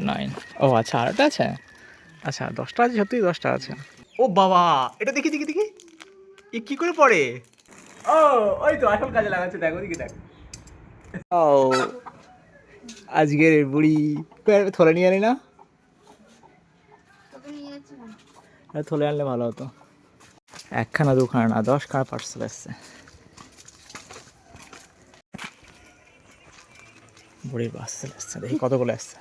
Number 9। ও আচ্ছা, আরেকটা আছে। আচ্ছা, 10টা আছে, সত্যিই 10টা আছে। ও বাবা, এটা দেখি দেখি দেখি, এ কি করে পড়ে? ও, ওই তো আসল কাজে লাগাচ্ছে, দেখো দেখি দেখ। ও, আজকের বুড়ি থলে নিয়ে আনি না? থলে আনলে ভালো হতো। একখানা দুখানা না, 10খানা পার্সেল আসছে। বুড়ির পার্সেল আসছে, দেখি কতগুলো আসছে।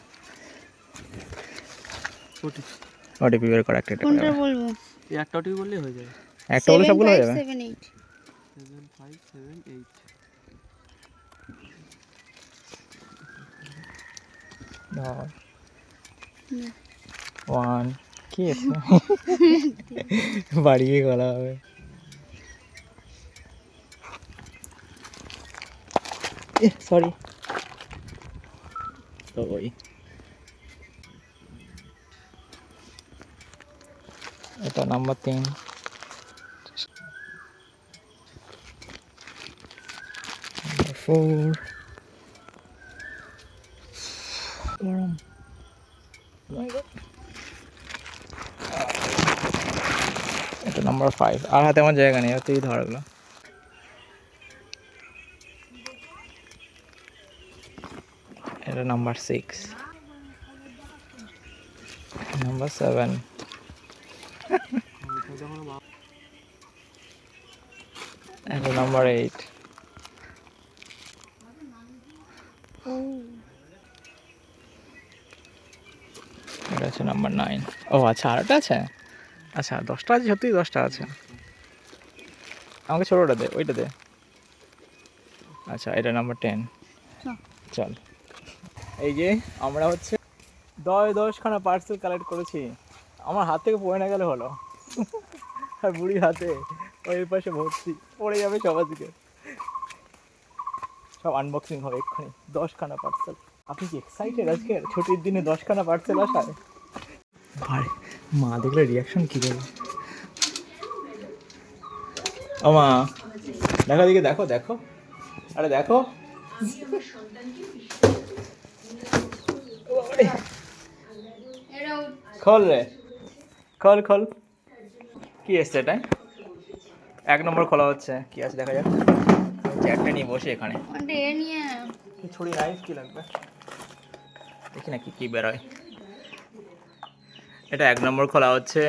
ওটিপি বের করা, একটা কোনটা বলবো? এই একটা ওটিপি বললেই হয়ে যাবে। একটা বলে সবগুলো হয়ে যাবে। 7578 7578 ধর 1 কি আছে? বাড়িয়ে গলা হবে। সরি, তো ওই এটা নাম্বার 3। নাম্বার 4 গরম। এটা নাম্বার 5। আর হাতে আমার জায়গা নেই, তুই ধর এগুলো। এটা নাম্বার 6, নাম্বার 7, এটা নাম্বার 8, এটা হচ্ছে নাম্বার 9। ও আচ্ছা, আরেকটা আছে। আচ্ছা, 10টা আছে, সত্যিই 10টা আছে। আমাকে ছোটোটা দে, ওইটা দে। আচ্ছা, এটা নাম্বার 10। চল, এই যে আমরা হচ্ছে 10খানা পার্সেল কালেক্ট করেছি। আমার হাত থেকে পড়ে না গেলে হলো। আর বুড়ির হাতে ওই পাশে ভর্তি, পড়ে যাবে সব আজকে। সব আনবক্সিং হবে এক্ষুনি। 10খানা পার্সেল। আপনি কি এক্সাইটেড আজকের ছুটির দিনে 10খানা পার্সেল আসায়? ভাই, মা দেখলে রিয়াকশন কী দেবে? ও মা, দেখো দিকে, দেখো দেখো, আরে দেখো। খোল রে, খোল খোল। কি এসছে এটাই? 1 নম্বর খোলা হচ্ছে, কি আছে দেখা যাক। চ্যাটটা নিয়ে বসে এখানে। ছুরি নাইফ কি লাগবে দেখি না, কি কি বেরোয়। এটা 1 নম্বর খোলা হচ্ছে।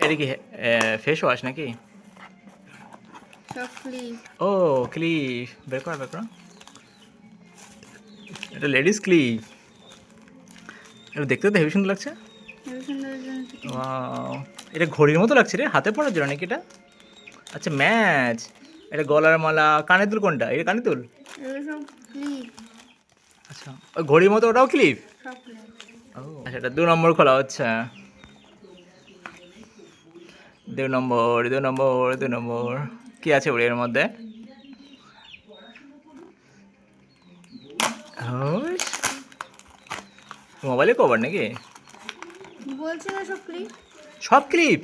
এটা কি ফেস ওয়াশ নাকি? ও ক্লিপ, বের করা বের করা। এটা লেডিস ক্লিপ। এটা দেখতে তো হেভি সুন্দর লাগছে। ওয়াও, এটা ঘড়ির মতো লাগছে রে, হাতে পরার জন্য নাকি এটা? আচ্ছা, ম্যাচ। এটা গলার মালা, কানের দুল কোনটা? এটা কানের দুল। আচ্ছা, ওই ঘড়ির মতো ওটাও ক্লিপ। ও আচ্ছা, এটা 2 নম্বর খোলা হচ্ছে। 2 নম্বর 2 নম্বর 2 নম্বর কি আছে ওর এর মধ্যে? মোবাইলে কভার নাকি? বলছি না সব ক্লিপ। সব ক্লিপ?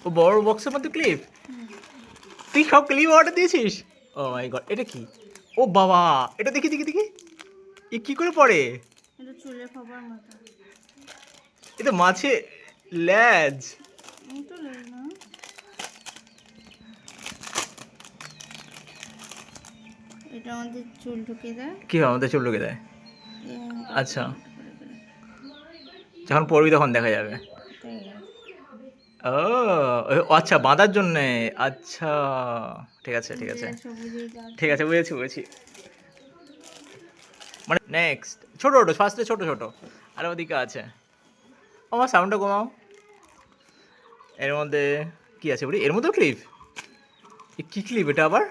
ও বড় বক্সের মধ্যে ক্লিপ? তুই সব ক্লিপ অর্ডার দিয়েছিস? ও মাই গড, এটা কি? ও বাবা, এটা দেখি দেখি দেখি, এ কি করে পড়ে? এটা চুলের খবর মতো। এটা মাছে লেজ। তো লেজ না, এটা আমাদের চুল ঢুকে দেয়। কি হয়, আমাদের চুল ঢুকে দেয়? আচ্ছা, যখন পড়বি তখন দেখা যাবে। ও আচ্ছা, বাঁধার জন্যে। আচ্ছা, ঠিক আছে ঠিক আছে ঠিক আছে, বুঝেছি বুঝেছি। মানে নেক্সট ছোটো ছোটো, ফার্স্টে ছোটো ছোটো, আর ওদিকে আছে। আমার সাউন্ডটা কমাও। এর মধ্যে কি আছে বুড়ি? এর মধ্যেও ক্লিপ? কী ক্লিপ এটা আবার?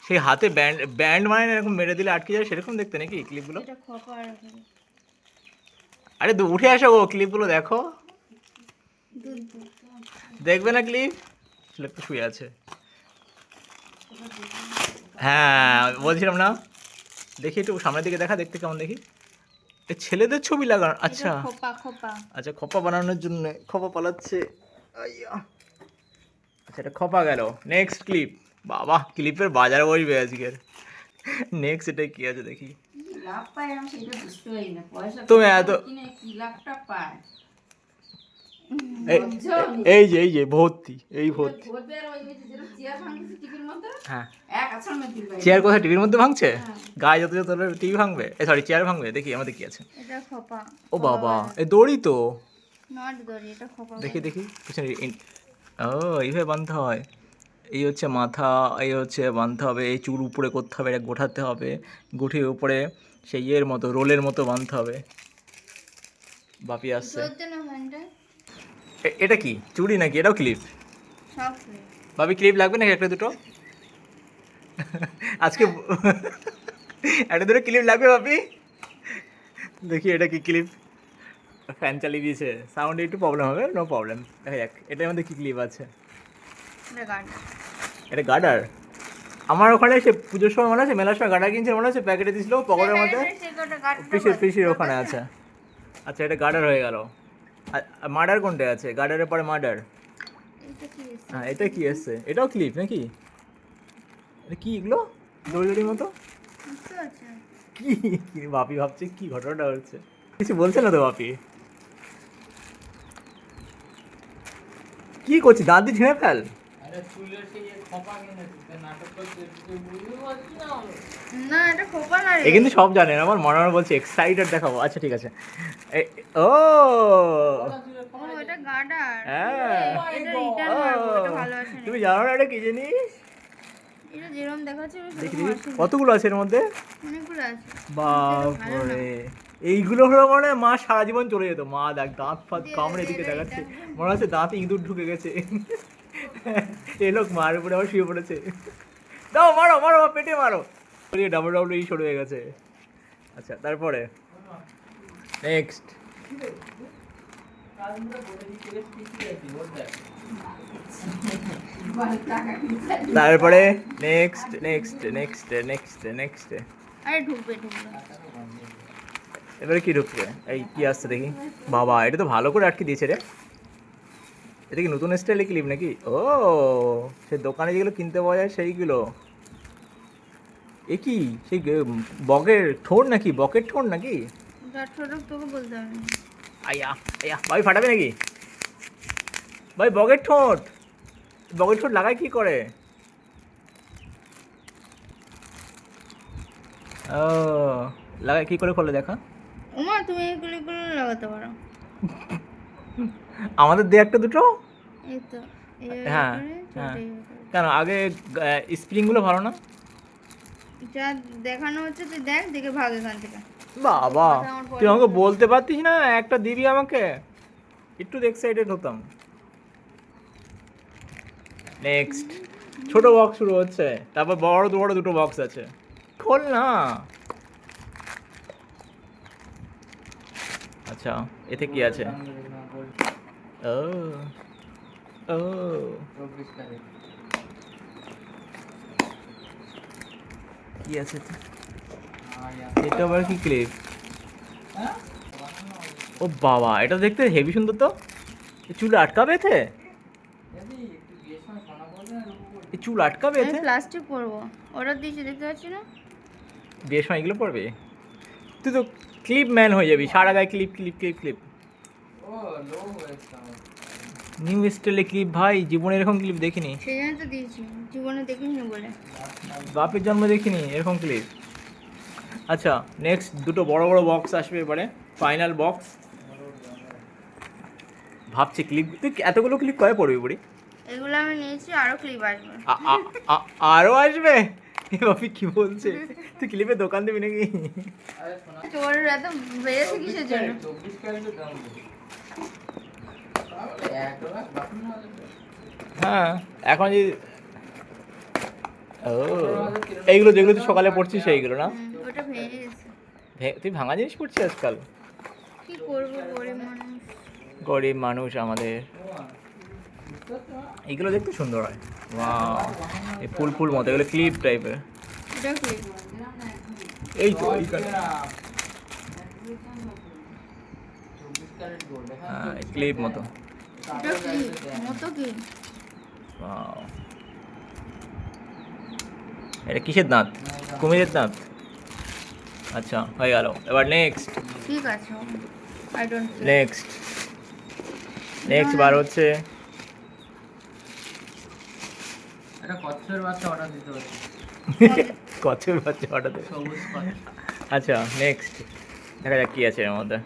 সেই হাতে ব্যান্ড ব্যান্ড মানে না, এরকম মেরে দিলে আটকে যায় সেরকম দেখতে নাকি ক্লিপগুলো? আরে উঠে আসো গো, ক্লিপগুলো দেখো। দেখবে না ক্লিপ? লোকটা শুয়ে আছে। হ্যাঁ, বলছিলাম না, দেখি একটু সামনের দিকে দেখা, দেখতে কেমন দেখি। এ ছেলেদের ছবি লাগানো? আচ্ছা আচ্ছা, খোপা বানানোর জন্য খোপা পালাচ্ছে। আইয়া, আচ্ছা, এটা খোপা গেল। Next clip. বাবা, ক্লিপের বাজার বসবে আজকের। নেক্সট এটা কি আছে দেখি। লাভ পায় আমি সেটা বুঝতে পারি না পয়সা তুমি এত- কিনে কি লাভটা পায় এই যে ভর্তি এই ভর্তি ওদের ওই যে যেটা চেয়ার ভাঙছে টিভির মধ্যে হ্যাঁ এক আছাড় দিল চেয়ার কোথায় টিভির মধ্যে ভাঙছে গায়ে যত যত টিভি ভাঙবে সরি চেয়ার ভাঙবে দেখি আমাদের কি আছে এটা খোপা ও বাবা এ দড়ি তো নট দড়ি, এটা খোপা দেখি দেখি পিছনে ও এইভাবে বাঁধতে হয়, এই হচ্ছে মাথা, এই হচ্ছে বাঁধতে হবে, এই চুল উপরে করতে হবে, এটা গোঠাতে হবে, গুঠিয়ে উপরে সেই ইয়ের মতো রোলের মতো বাঁধতে হবে। বাপি আসছে। চলতে না ফ্যানটা এটা কি চুড়ি নাকি? এটাও ক্লিপ? সব খুলে বাপি ক্লিপ লাগবে নাকি একটা দুটো? আজকে একটা দুটো ক্লিপ লাগবে বাপি? দেখি এটা কি ক্লিপ? ফ্যান চালিয়ে দিয়েছে, সাউন্ডে একটু প্রবলেম হবে, নো প্রবলেম। দেখা যাক এটার মধ্যে কী ক্লিপ আছে। এটা গার্ড এটা গার্ডার? আমার ওখানে সে পুজোর সময় মনে আছে, মেলার সময় গার্ডার কিনছে মনে আছে, প্যাকেটে দিয়েছিল পকেটের মধ্যে, পিসির ওখানে আছে। আচ্ছা এটা গার্ডার হয়ে গেল। মার্ডার কোনটা আছে? গার্ডারের পরে মার্ডার। হ্যাঁ এটা কি এসছে? এটাও ক্লিপ নাকি? এটা কি এগুলো দড়ি দড়ির মতো? কি কি বাপি ভাবছে কি ঘটনাটা হচ্ছে, কিছু বলছে না তো বাপি? কি করছিস? দাঁত দিয়ে ছিঁড়ে ফেল। না এটা খোপা না রে, এ কিন্তু সব জানেন, আমার মনে মনে বলছে এক্সাইটেড দেখাবো। আচ্ছা ঠিক আছে। ও ও এটা গার্ডার। হ্যাঁ এটা রিটার্ন মারবো, এটা ভালো আসে না। তুমি জানো না এটা কি জিনিস? এটা যেরকম দেখাচ্ছে দেখি দেখি কতগুলো আছে এর মধ্যে? অনেকগুলো আছে। বাপরে, এইগুলো হলো মানে মা সারা জীবন চলে যেত। মা দেখ দাঁত ফাঁত কামড়ে এদিকে দেখাচ্ছে, মনে হচ্ছে দাঁতে ইঁদুর ঢুকে গেছে। এই লোক মার উপরে আবার শুয়ে পড়েছে। দাও মারো মারো পেটে মারো। WWE শুরু হয়ে গেছে। আচ্ছা তারপরে নেক্সট তারপরে next next next next next আরে ঢুকবে ঢুকবে। এবারে কি ঢুকবে? এই কি আসছে দেখি। বাবা এটা তো ভালো করে আটকে দিয়েছে রে। এটা কি নতুন স্টাইলে ক্লিপ নাকি? ও সে দোকানে যেগুলো কিনতে পাওয়া যায় সেইগুলো। এ কি সেই বকের ঠোঁট নাকি? বকের ঠোঁট নাকি? যার ছোট তোকে বলতে হবে না। আয়া আয়া ভাই ফাটাবে নাকি? ভাই বকের ঠোঁট, বকের ঠোঁট লাগায় কি করে? ও লাগায় কি করে খোলে দেখা? ওমা তুমি এগুলো লাগাতে পারো। আমাদের দে একটা দুটো। এই তো হ্যাঁ হ্যাঁ কেন আগে স্প্রিংগুলো ভালো না? যা দেখানো হচ্ছে তুই দেখ, দেখে ভাগ এখান থেকে। বাবা তুই আমাকে বলতে পারতিস না একটা দিবি আমাকে, একটু এক্সাইটেড হতাম। নেক্সট ছোট বক্স শুরু হচ্ছে, তারপর বড় বড় দুটো বক্স আছে। খোল না। আচ্ছা এতে কি আছে? ও ও কি আছে এতে? এটা আবার কি ক্লিপ? ও বাবা এটা দেখতে হেভি সুন্দর তো। এই চুল আটকাবে এতে? এই চুল আটকাবে আমি এতে? প্লাস্টিক পরবো, অর্ডার দিয়েছি দেখতে পাচ্ছি না। বিয়ের সময় এগুলো পড়বে? তুই তো ক্লিপ ম্যান হয়ে যাবি, সারা গায়ে clip clip clip clip. New স্টাইলে ক্লিপ ভাই, জীবনে এরকম ক্লিপ দেখিনি। সেই জন্য তো দিয়েছি, জীবনে দেখিনি বলে। বাপের জন্ম দেখিনি এরকম ক্লিপ। আচ্ছা নেক্সট দুটো বড় বড় বক্স আসবে এবারে, ফাইনাল বক্স। ভাবছি ক্লিপ তুই এতগুলো ক্লিপ কয়ে পড়বি বুড়ি? এগুলো আমি নিয়েছি, আরো ক্লিপ আসবে। আরও আসবে? এ বাপি কি বলছে? তুই ক্লিপের দোকান দিবি নাকি? তোর এত বেড়েছে কিসের জন্য? হ্যাঁ এখন যদি ও এইগুলো যেগুলো তুই সকালে পড়ছিস সেইগুলো না? ওটা ভেঙে গেছে। তুই ভাঙা জিনিস পড়ছিস আজকাল? কি করবো, গরিব মানুষ। গরিব মানুষ আমাদের। এইগুলো দেখতে সুন্দর হয়। ওয়াও এই ফুল ফুল মতো এগুলো ক্লিপ টাইপের। এটা ক্লিপ। এই তো এইখানে হ্যাঁ ক্লিপ মতো। এটা ক্লিপ মতো কি? ওয়াও এটা কিসের দাঁত? কুমিরের দাঁত? আচ্ছা হয়ে গেল, এবার নেক্সট ঠিক আছে আই ডোন্ট নেক্সট নেক্সট বার হচ্ছে একটা কচ্ছপের বাচ্চা অর্ডার দিতে হচ্ছে, কচ্ছপের বাচ্চা হঠাৎ। সবুজ কচ্ছপ। আচ্ছা নেক্সট দেখা যাক কি আছে এর মধ্যে।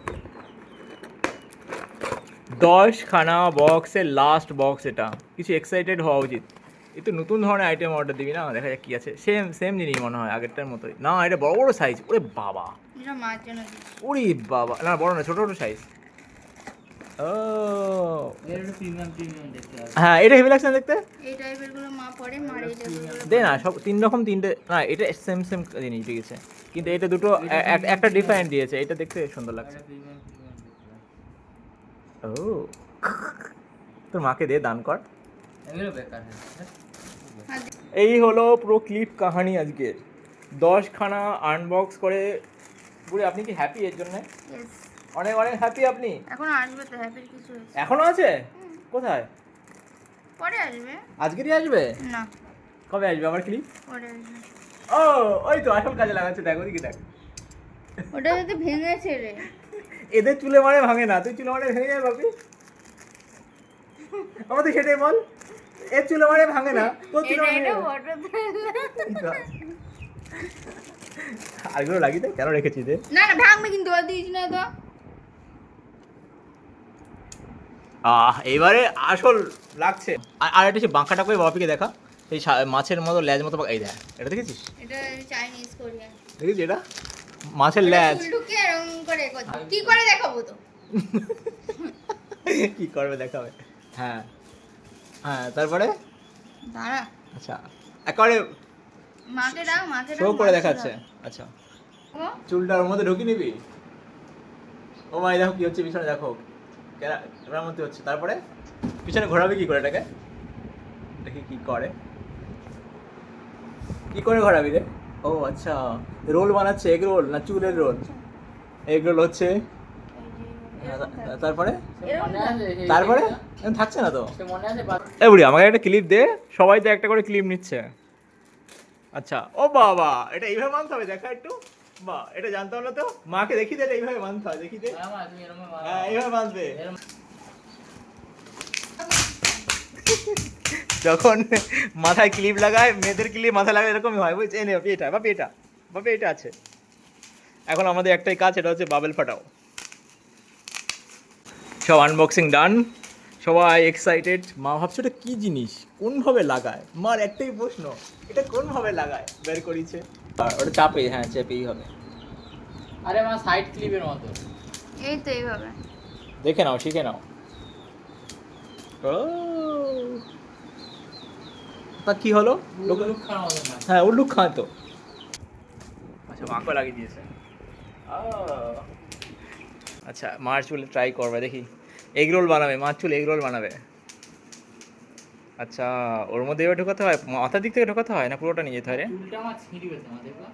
10খানা বক্সের লাস্ট বক্স, এটা কিছু এক্সাইটেড হওয়া উচিত। এই তো নতুন ধরনের আইটেম অর্ডার দিবি না, দেখা যাক কি আছে। সেম সেম জিনিস মনে হয় আগেরটার মতোই। না এটা বড় বড় সাইজ, ওরে বাবা, এটা মার জন্য দিচ্ছি। ওরে বাবা, না বড় না, ছোট ছোট সাইজ। ও এর একটু প্রিমিয়াম দেখতে হবে। হ্যাঁ, এটা হেভি লাগছে না দেখতে। এই টাইপের গুলো মা পরে মার এই টাইপের গুলো দে না, সব তিন রকম তিনটে, না এটা সেম সেম জিনিস দিয়েছে, কিন্তু এটা দুটো একটা ডিফারেন্ট দিয়েছে। এটা দেখতে সুন্দর লাগছে। একটা প্রিমিয়াম দেখতে হবে। ও তোর মাকে দে, দান কর। এগুলো বেকার হয়ে এই হলো পুরো ক্লিপ কাহানি আজকের। 10খানা আনবক্স করে পুরো। আপনি কি হ্যাপি এর জন্য? Yes, অনেক অনেক হ্যাপি আপনি? এখন আসবে তো হ্যাপির কিছু আছে। এখনো আছে? কোথায়? পরে আসবে আজকেরই আসবে? না, কবে আসবে আবার ক্লিপ? পরে আসবে। ও ওই তো আসল কাজে লাগাচ্ছে, দেখ ওদিকে দেখ। ওটা যদি ভেঙেছে রে। এদের চুলে মারে ভাঙে না, তুই চুলে মারে ভেঙে যায় বাপি। আমাদের সেটাই বল, এর চুলে মারে ভাঙে না, তোর চুলে মারে। এটা ওয়াটার আরগুলো লাগিয়ে দে, কেন রেখেছিস রে? না না ভাঙবে কিন্তু, আর দিস না তো। এইবারে আসল লাগছে। আর একটা সে বাঁকাটা করে বাপিকে দেখা, এই মাছের মতো ল্যাজ মতো এই দেখ, এটা দেখেছিস? এটা চাইনিজ কোরিয়ান। দেখেছিস এটা মাছের ল্যাজ? ঢুকে এরকম করে কি করে দেখাবো তো? কি করবে দেখাবে। হ্যাঁ হ্যাঁ, তারপরে দাঁড়া, আচ্ছা একেবারে মাকে ডাক, মাকে শো ডাক। করে দেখাচ্ছে। আচ্ছা ও, চুলটা ওর মধ্যে ঢুকিয়ে নিবি। ও মাই দেখো কি হচ্ছে পিছনে, দেখো ক্যামেরার মধ্যে হচ্ছে। তারপরে পিছনে ঘোরাবে কি করে এটাকে, দেখি কি করে, কি করে ঘোরাবি রে? ও আচ্ছা, রোল বানাচ্ছে, এগ রোল না চুলের রোল? এগ রোল হচ্ছে। তারপরে মনে আছে তারপরে থাকছে না তো। সে মনে আছে এ বুড়ি আমাকে একটা ক্লিপ দে, সবাই তো একটা করে ক্লিপ নিচ্ছে। আচ্ছা ও বাবা, এটা এইভাবে মানতে হবে, দেখা একটু। বাহ, এটা জানতাম না তো। মাকে দেখি দে, এটা এইভাবে মানতে হয়, দেখি দে। মা তুমি এরকম হ্যাঁ এইভাবে মানবে। এরকম যখন মাথায় ক্লিপ লাগায়, মেয়েদের ক্লিপ মাথায় লাগায় এরকমই হয়, বুঝছি। এনে বাপি এটা, বাপি এটা, বাপি এটা আছে। এখন আমাদের একটাই কাজ, এটা হচ্ছে বাবেল ফাটাও। সব আনবক্সিং ডান, সবাই এক্সাইটেড। মা ভাবছে এটা কী জিনিস, কোনভাবে লাগায়। মার একটাই প্রশ্ন, এটা কোনভাবে লাগায়, বের করিছে। আর ওটা চাপে, হ্যাঁ চাপেই হবে। আরে মা সাইড ক্লিপের মতো। এই তো এইভাবে। দেখে নাও, শিখে নাও। ও তা কি হলো? লুক খাওয়া হবে না। হ্যাঁ উল্লুক খায় তো। আচ্ছা মাকে লাগিয়ে দিয়েছে। আচ্ছা মার চুলে ট্রাই করবে, দেখি এগ রোল বানাবে, মার চুল এগ রোল বানাবে। আচ্ছা ওর মধ্যে এবার ঢোকাতে হয়, মাথার দিক থেকে ঢোকাতে হয় না পুরোটা নিয়ে যেতে হয় রে? চুলটা আমার ছিঁড়বে না, দেখো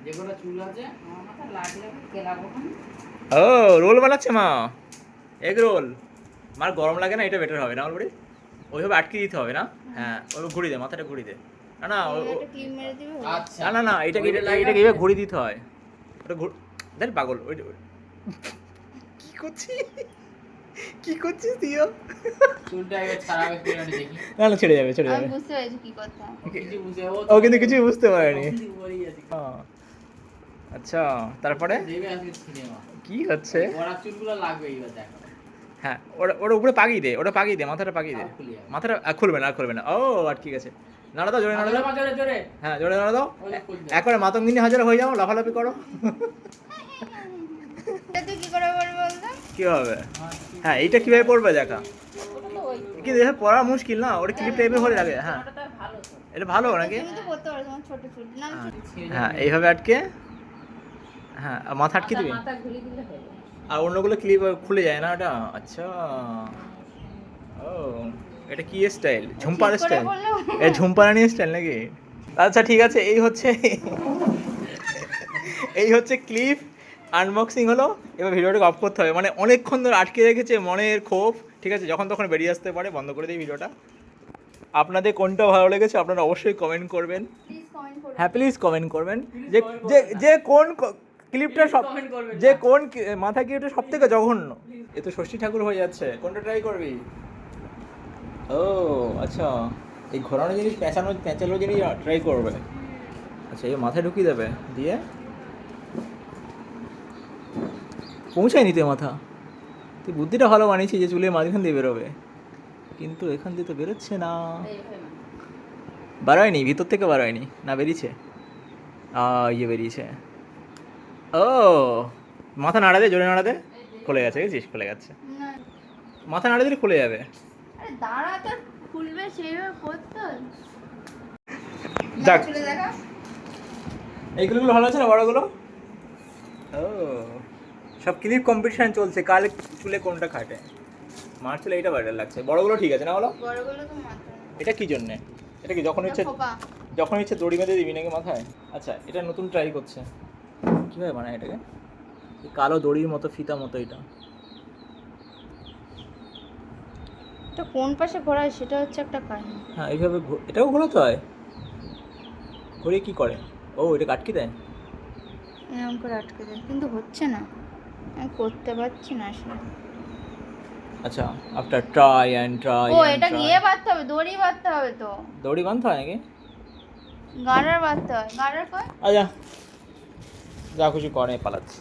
যে কটা চুল আছে আমার মাথা লাগলে কেলাবো। ও রোল বানাচ্ছে মা, এগ রোল। মার গরম লাগে না, এটা বেটার হবে না অলরেডি। ওইভাবে আটকে দিতে হবে না? হ্যাঁ ওইভাবে ঘুরিয়ে দে, মাথাটা ঘুরিয়ে দে। না না একটা ক্লিপ মেরে দিবে। আচ্ছা না না না, এটাকে এটাকে এইভাবে ঘুরিয়ে দিতে হয়। ওটা দেখ পাগল, ওই কি করছিস, কি করছিস তুইও? চুলটা একবার ছাড়াবে কি না দেখি। না না ছেড়ে যাবে, ছেড়ে আমি যাবে। বুঝতে পেরেছি কি কথা। কিছু বুঝে ও কিন্তু কিছুই বুঝতে পারেনি। বলেই আছে হ্যাঁ। আচ্ছা তারপরে দেবে আজকে সিনেমা কি হচ্ছে? ওরা চুলগুলো লাগবে এইবার দেখো। হ্যাঁ ওটা ওটা উপরে পাকিয়ে দে, ওটা পাকিয়ে দে, মাথাটা পাকিয়ে দে। আর খুলে যাবে। মাথাটা খুলবে না, আর খুলবে না। ও আর ঠিক আছে, নাড়া দাও, জোরে নাড়া দাও। জোরে জোরে হ্যাঁ জোরে নাড়া দাও। ওই যে খুলবে। একবারে মাতঙ্গিনী হাজার হয়ে যাও, লাফালাফি করো। এটা তুই কি করে বলবি বলতো? কি হবে? হ্যাঁ এইটা কিভাবে পড়বে দেখা, ওটা তো ওই। কিন্তু এটা পড়া মুশকিল না, ওটা ক্লিপ টাইপের হলে লাগে। হ্যাঁ ওটা তার ভালো তো। এটা ভালো নাকি? তুমি তো পড়তে পারো, তোমার ছোট চুল না। হ্যাঁ। ছিঁড়ে হ্যাঁ যাবে। এইভাবে আটকে, হ্যাঁ আর মাথা আটকে দিবি। মাথা ঘুরিয়ে দিলে হয়ে যাবে। আর অন্যগুলো ক্লিপ খুলে যায় না ওটা? আচ্ছা ও এটা কি স্টাইল, ঝুমপার ঠিক করে স্টাইল? বললেও এ ঝুমপারানি স্টাইল নাকি? আচ্ছা ঠিক আছে, এই হচ্ছে এই হচ্ছে ক্লিপ আনবক্সিং হলো। এবার ভিডিওটাকে অফ করতে হবে, মানে অনেকক্ষণ ধরে আটকে রেখেছে মনের ক্ষোভ। ঠিক আছে, যখন তখন বেরিয়ে আসতে পারে, বন্ধ করে দিই ভিডিওটা। আপনাদের কোনটা ভালো লেগেছে আপনারা অবশ্যই কমেন্ট করবেন। প্লিজ কমেন্ট করো। হ্যাঁ প্লিজ কমেন্ট করবেন যে যে যে কোন ক্লিপটা সব comment করবেন যে না। কোন মাথা ক্লিপটা সব থেকে জঘন্য। এ তো ষষ্ঠী ঠাকুর হয়ে যাচ্ছে, কোনটা ট্রাই করবি? ও আচ্ছা, এই ঘোরানো জিনিস প্যাঁচালো জিনিস ট্রাই করবে। আচ্ছা, এই মাথায় ঢুকিয়ে দেবে, দিয়ে পৌঁছায় নিতে মাথা। তুই বুদ্ধিটা ভালো মানিয়েছি যে চুলের মাঝখান দিয়ে বেরোবে, কিন্তু এখান দিয়ে তো বেরোচ্ছে না। বাড়ায়নি, ভিতর থেকে বাড়ায়নি না, বেরিয়েছে। ইয়ে বেরিয়েছে। ও মাথা নাড়া দে, জোরে নাড়া দে, খুলে গেছে, গেছিস, খুলে গেছে। না মাথা নাড়া দিলে খুলে যাবে। আরে দাঁড়া তো, খুলবে সেইভাবে করতে হয়। যাক। চলে দেখা। এইগুলো ভালো আছে না বড়গুলো? ও সব ক্লিপ কম্পিটিশন চলছে, কাল চুলে কোনটা খাটে। মার চুলে এইটা বেটার লাগছে, বড়গুলো ঠিক আছে না বলো? বড়গুলো তো মাথা এটা কি জন্যে? এটা কি যখন ইচ্ছে খোপা। যখন ইচ্ছে দড়ি বেঁধে দিবি নাকি মাথায়? আচ্ছা, এটা নতুন ট্রাই করছে, কীভাবে বানায় এটাকে? এই কালো দড়ির মতো ফিতা মতো এটা। তো কোন পাশে ঘোরায় সেটা হচ্ছে একটা কাহিনী। হ্যাঁ, এইভাবে এটাও ঘোরাতে হয়। ঘুরিয়ে কী করে? ও এটা আটকে দেয়। এরকম করে আটকে দেয়, কিন্তু হচ্ছে না, আমি করতে পারছি না আসলে। আচ্ছা, আফটার ট্রাই অ্যান্ড ট্রাই ও এটা গিয়ে বাঁধতে হবে, দড়ি বাঁধতে হবে তো। দড়ি বাঁধতে হয় নাকি? গাড়ার বাঁধতে হয়, গাড়ার কয়? আচ্ছা, যা খুশি করে পালাচ্ছে।